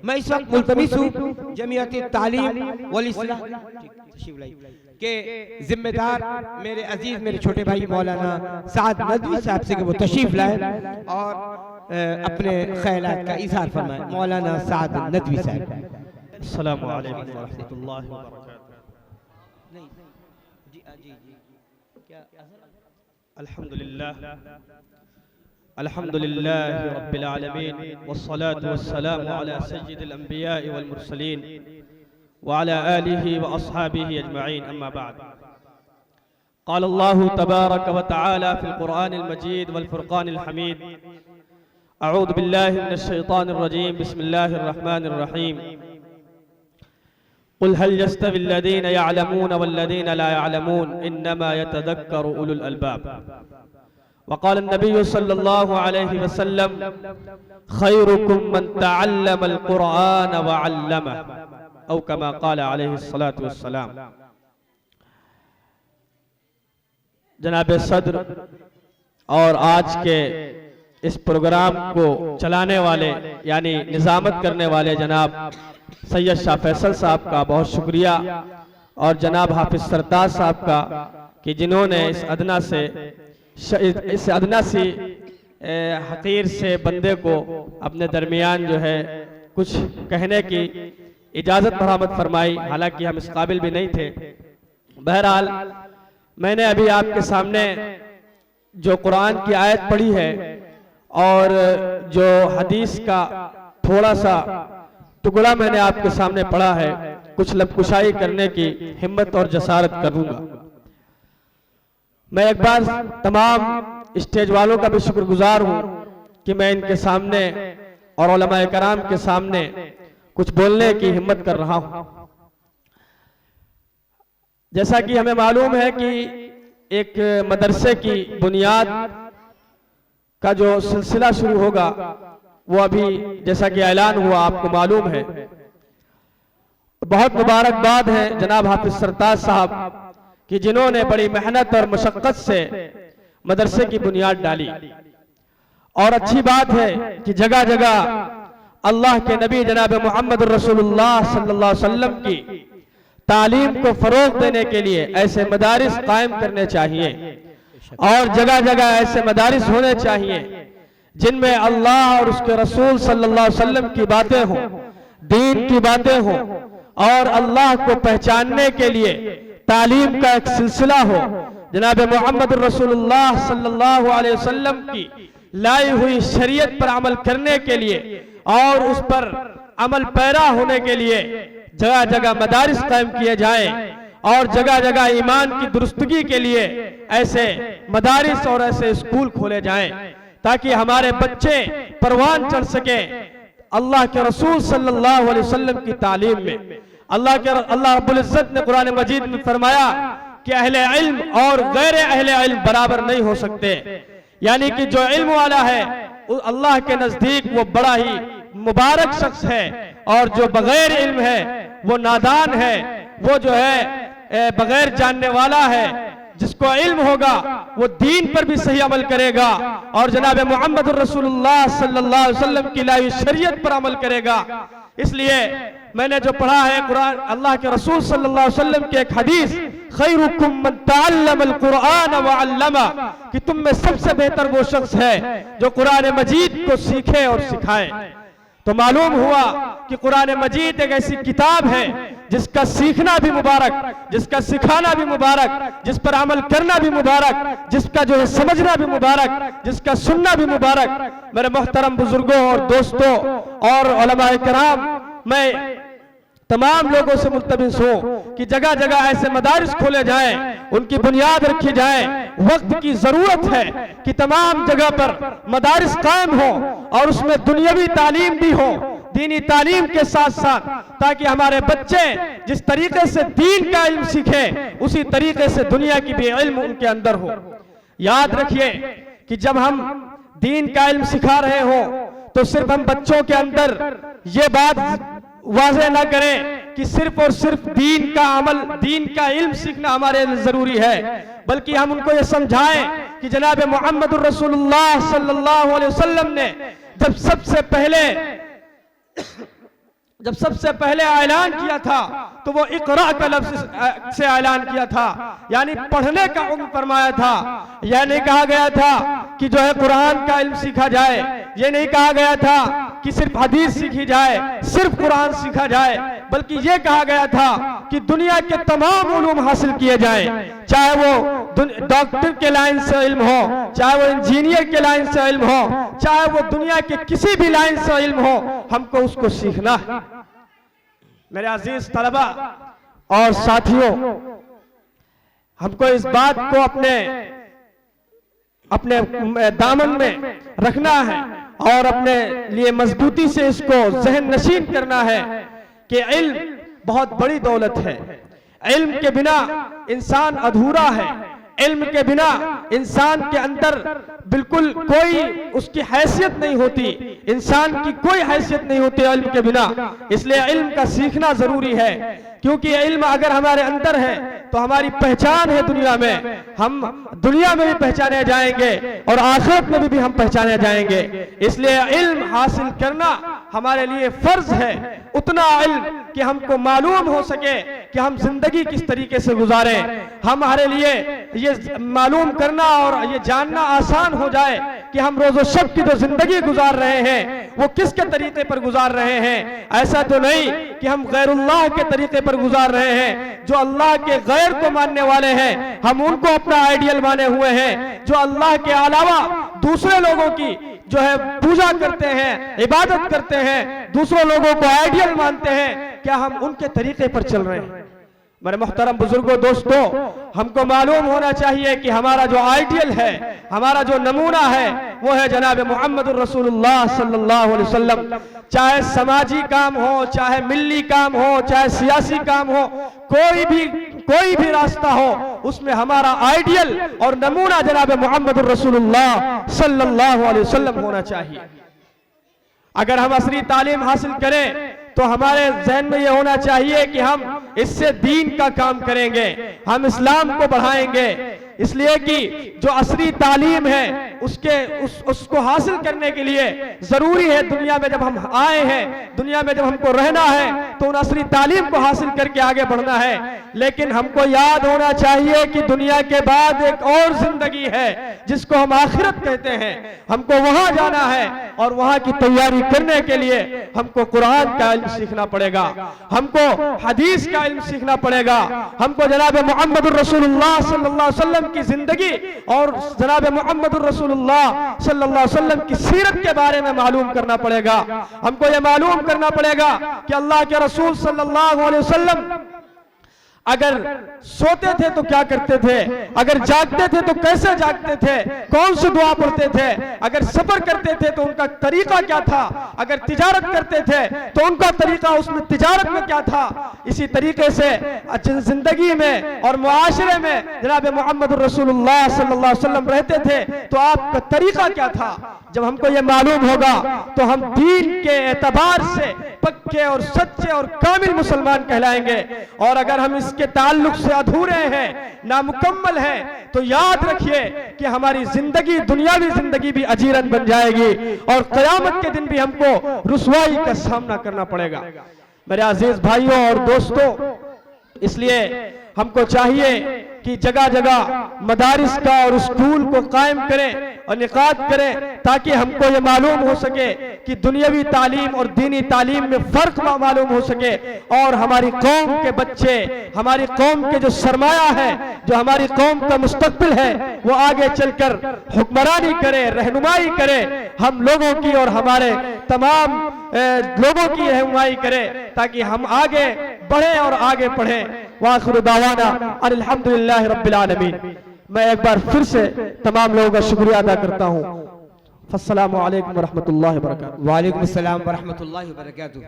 मैं इस वक्त मुल्तमिस हूँ जमीयत तालीम वल इस्लाह के जिम्मेदार मेरे अजीज मेरे छोटे भाई मौलाना साद नदवी साहब से कि वो तशरीफ लाए और अपने ख्यालात का इजहार फरमाए। मौलाना साद नदवी साहब। अस्सलामु अलैकुम व रहमतुल्लाहि व बरकातुहू। अल्हम्दुलिल्लाह रब्बिल आलमीन वस्सलातु वस्सलामु अला सय्यिदिल अंबिया वल मुरसलीन व अला आलिहि व अस्हाबिहि अजमईन, अम्मा बाद। क़ाल अल्लाहु तबारक व तआला फ़िल क़ुरआनिल मजीद वल फ़ुरक़ानिल हमीद। अऊज़ु बिल्लाहि मिनश शैतानिर रजीम। बिस्मिल्लाहिर रहमानिर रहीम। क़ुल हल यस्तविल लज़ीना यअलमून वल लज़ीना ला यअलमून इन्नमा यतज़क्करु उलुल अलबाब। वक़ाल नबी सल्लल्लाहु अलैहि वसल्लम खैरुकुम मन तअल्लमल क़ुरआन व अल्लमह, औ कमा क़ाल अलैहि सलातु वस्सलाम। जनाब सदर और आज के इस प्रोग्राम को चलाने वाले यानी निज़ामत करने वाले जनाब सैयद शाह फैसल साहब का बहुत शुक्रिया, और जनाब हाफिज सरताज साहब का कि जिन्होंने इस अदना सी हकीर से बंदे को अपने दरमियान जो है कुछ कहने की इजाज़त बरामद फरमाई, हालांकि हम इस काबिल भी नहीं थे। बहरहाल मैंने अभी आपके सामने जो कुरान की आयत पढ़ी है और जो हदीस का थोड़ा सा टुकड़ा मैंने आपके सामने पढ़ा है, कुछ लबकुशाई करने की हिम्मत और जसारत करूंगा। मैं एक बार तमाम स्टेज वालों का भी शुक्रगुजार हूं कि मैं इनके सामने और उलमाए कराम के सामने कुछ बोलने की हिम्मत कर रहा हूं। जैसा कि हमें मालूम है कि एक मदरसे की बुनियाद का जो सिलसिला शुरू होगा वो अभी जैसा कि ऐलान हुआ आपको मालूम है। बहुत मुबारकबाद है जनाब हाफिज सरताज साहब कि जिन्होंने बड़ी मेहनत और मशक्कत से मदरसे की बुनियाद डाली। और अच्छी बात है कि जगह जगह अल्लाह के नबी जनाब मोहम्मद रसूलुल्लाह सल्लल्लाहु अलैहि वसल्लम की तालीम को फरोग देने के लिए ऐसे मदारिस कायम करने चाहिए, और जगह जगह ऐसे मदारिस होने चाहिए जिनमें अल्लाह और उसके रसूल सल्लल्लाहु अलैहि वसल्लम की बातें हों, दीन की बातें हों, और अल्लाह को पहचानने के लिए तालीम का एक सिलसिला हो। जनाब मोहम्मद रसूलुल्लाह सल्लल्लाहु अलैहि वसल्लम की लाई हुई शरीयत पर अमल करने के लिए और उस पर अमल पैरा होने के लिए जगह जगह मदारिस कायम किए जाएं, और जगह जगह ईमान की दुरुस्तगी के लिए ऐसे मदारिस और ऐसे स्कूल खोले जाएं ताकि हमारे बच्चे परवान चढ़ सके अल्लाह के रसूल सल्लल्लाहु अलैहि वसल्लम की तालीम में। अल्लाह रब्बुल इज्जत ने कुरान मजीद में फरमाया कि अहले इल्म और गैर अहले इल्म बराबर नहीं हो सकते, यानी कि जो इल्म वाला है अल्लाह के नजदीक वो बड़ा ही मुबारक शख्स है, और जो बगैर इल्म है वो नादान है, वो जो है बगैर जानने वाला है। जिसको इल्म होगा वो दीन पर भी सही अमल करेगा और जनाब मोहम्मद रसूलुल्लाह सल्लल्लाहु अलैहि वसल्लम की लाई शरीयत पर अमल करेगा। इसलिए मैंने जो पढ़ा है कुरान, अल्लाह के रसूल सल्लल्लाहु अलैहि वसल्लम की एक हदीस, खैरुकुम मन तअल्लमल कुरआन व अल्लमा, कि तुम में सबसे बेहतर वो शख्स है जो कुरान मजीद को सीखे और सिखाए। तो मालूम हुआ कि कुरान मजीद एक ऐसी किताब है जिसका सीखना भी मुबारक, जिसका सिखाना भी मुबारक, जिस पर अमल करना भी मुबारक, जिसका जो है समझना भी मुबारक, जिसका सुनना भी मुबारक। मेरे मोहतरम बुजुर्गों और दोस्तों और उलमाए किराम, मैं तमाम लोगों से मुल्तमिस हूं कि जगह जगह ऐसे मदारिस खोले जाएं, उनकी बुनियाद रखी जाए। वक्त की जरूरत है कि तमाम जगह पर मदारिस कायम हो और उसमें दुनियावी तालीम भी हो, दीनी तालीम के साथ साथ, ताकि हमारे बच्चे जिस तरीके से दीन का इल्म सीखे उसी तरीके से दुनिया की भी इल्म उनके अंदर हो। याद रखिए कि जब हम दीन का इल्म सिखा रहे हो तो सिर्फ हम बच्चों के अंदर ये बात वाज़ेह ना करें कि सिर्फ और सिर्फ दीन का अमल, दीन का इल्म सीखना हमारे लिए जरूरी है, बल्कि हम उनको ये समझाएं कि जनाब मोहम्मद रसूलुल्लाह सल्लल्लाहु अलैहि वसल्लम ने जब सबसे पहले जब सबसे पहले ऐलान किया था तो वो इक़रा का लफ्ज़ से ऐलान किया था, यानी पढ़ने का हुक्म फरमाया था। यह नहीं कहा गया था कि जो है कुरान का इल्म सीखा जाए, ये नहीं कहा गया था कि सिर्फ हदीस सीखी जाए, सिर्फ कुरान सीखा जाए, बल्कि ये कहा गया था कि दुनिया के तमाम उलूम हासिल किए जाएं, चाहे वो डॉक्टर के लाइन से इल्म हो, चाहे वो इंजीनियर के लाइन से इल्म हो, चाहे वो दुनिया के किसी भी लाइन से इल्म हो, हमको उसको सीखना है। मेरे अजीज तलबा और साथियों, हमको इस बात को अपने दामन में रखना है और अपने लिए मजबूती से इसको जहन नशीन करना है कि इल्म बहुत बड़ी दौलत है। इल्म के बिना इंसान अधूरा है, इल्म के बिना इंसान के अंदर बिल्कुल कोई उसकी हैसियत नहीं होती, इंसान की कोई हैसियत नहीं होती इल्म के बिना। इसलिए इल्म का सीखना जरूरी है, क्योंकि इल्म अगर हमारे अंदर है तो हमारी पहचान है दुनिया में, हम दुनिया में भी पहचाने जाएंगे और आखिरत में भी हम पहचाने जाएंगे। इसलिए इल्म हासिल करना हमारे लिए फर्ज है, उतना इल्म कि हमको मालूम हो सके कि हम जिंदगी किस तरीके से गुजारें। हमारे लिए ये मालूम करना और ये जानना आसान हो जाए कि हम रोज़ो शब की जो जिंदगी गुजार रहे हैं वो किसके तरीके पर गुजार रहे हैं। ऐसा तो नहीं कि हम गैरुल्लाह के तरीके पर गुजार रहे हैं, जो अल्लाह के गैर को मानने वाले हैं हम उनको अपना आइडियल माने हुए हैं, जो अल्लाह के अलावा दूसरे लोगों की जो है पूजा करते हैं, इबादत करते हैं, दूसरों लोगों को आइडियल मानते हैं, क्या हम उनके तरीके पर चल रहे हैं? मेरे मोहतरम बुजुर्गों, दोस्तों, हमको मालूम होना चाहिए कि हमारा जो आइडियल है, हमारा जो नमूना है, वो है जनाब मोहम्मद रसूलुल्लाह सल्लल्लाहु अलैहि वसल्लम। चाहे समाजी काम हो, चाहे मिल्ली काम हो, चाहे सियासी काम हो, कोई भी रास्ता हो, उसमें हमारा आइडियल और नमूना जनाब मोहम्मद रसूलुल्लाह सल्लल्लाहु अलैहि वसल्लम होना चाहिए। अगर हम असली तालीम हासिल करें तो हमारे जहन में यह होना चाहिए कि हम इससे दीन का काम करेंगे, हम इस्लाम को बढ़ाएंगे। इसलिए कि जो असली तालीम है उसको हासिल करने के लिए जरूरी है, दुनिया में जब हम आए हैं, दुनिया में जब हमको रहना है तो उन असली तालीम को हासिल करके आगे बढ़ना है। लेकिन हमको याद होना चाहिए कि दुनिया के बाद एक और जिंदगी है जिसको हम आखिरत कहते हैं, हमको वहां जाना है और वहां की तैयारी करने के लिए हमको कुरान का इल्म सीखना पड़ेगा, हमको हदीस का इल्म सीखना पड़ेगा, हमको जनाब मोहम्मद रसूलुल्लाह सल्लल्लाहु अलैहि वसल्लम की जिंदगी और जनाब मोहम्मद रसूलुल्लाह सल्लल्लाहु अलैहि वसल्लम की सीरत के बारे में मालूम करना पड़ेगा। हमको यह मालूम करना पड़ेगा कि अल्लाह के रसूल सल्लल्लाहु अलैहि वसल्लम अगर सोते थे तो क्या करते थे, अगर जागते थे तो कैसे जागते थे, कौन सी दुआ पढ़ते थे, अगर सफर करते थे तो उनका तरीका क्या था, अगर तिजारत करते थे तो उनका तरीका उसमें तिजारत में क्या था। इसी तरीके से जिंदगी में और मुआशरे में जनाब मोहम्मद रसूलुल्लाह सल्लल्लाहु अलैहि वसल्लम रहते थे तो आपका तरीका क्या था। जब हमको ये मालूम होगा तो हम दीन के एतबार से पक्के और सच्चे और कामिल मुसलमान कहलाएंगे। और अगर हम इसके ताल्लुक से अधूरे हैं, नामुकम्मल हैं, तो याद रखिए कि हमारी जिंदगी, दुनियावी जिंदगी भी अजीरन बन जाएगी और क़यामत के दिन भी हमको रुसवाई का सामना करना पड़ेगा। मेरे अजीज भाइयों और दोस्तों, इसलिए हमको चाहिए कि जगह जगह मदारिस का और स्कूल को कायम करें और निकात करें, ताकि हमको ये मालूम हो सके कि दुनियावी तालीम और दीनी तालीम में फर्क मालूम हो सके और हमारी कौम के बच्चे, हमारी कौम के जो सरमाया है, जो हमारी कौम का मुस्तकबिल है, वो आगे चलकर हुक्मरानी करे, रहनुमाई करे, हम लोगों की और हमारे तमाम लोगों की रहनुमाई करे, ताकि हम आगे बढ़े और आगे पढ़े। वाखिर दावाना अल्हम्दुलिल्लाहि रब्बिल आलमीन। मैं एक बार फिर से तमाम लोगों का शुक्रिया अदा करता हूँ। अस्सलामु अलैकुम व रहमतुल्लाहि व बरकातुहू। वालेकुम अस्सलाम व रहमतुल्लाहि व बरकातुहू।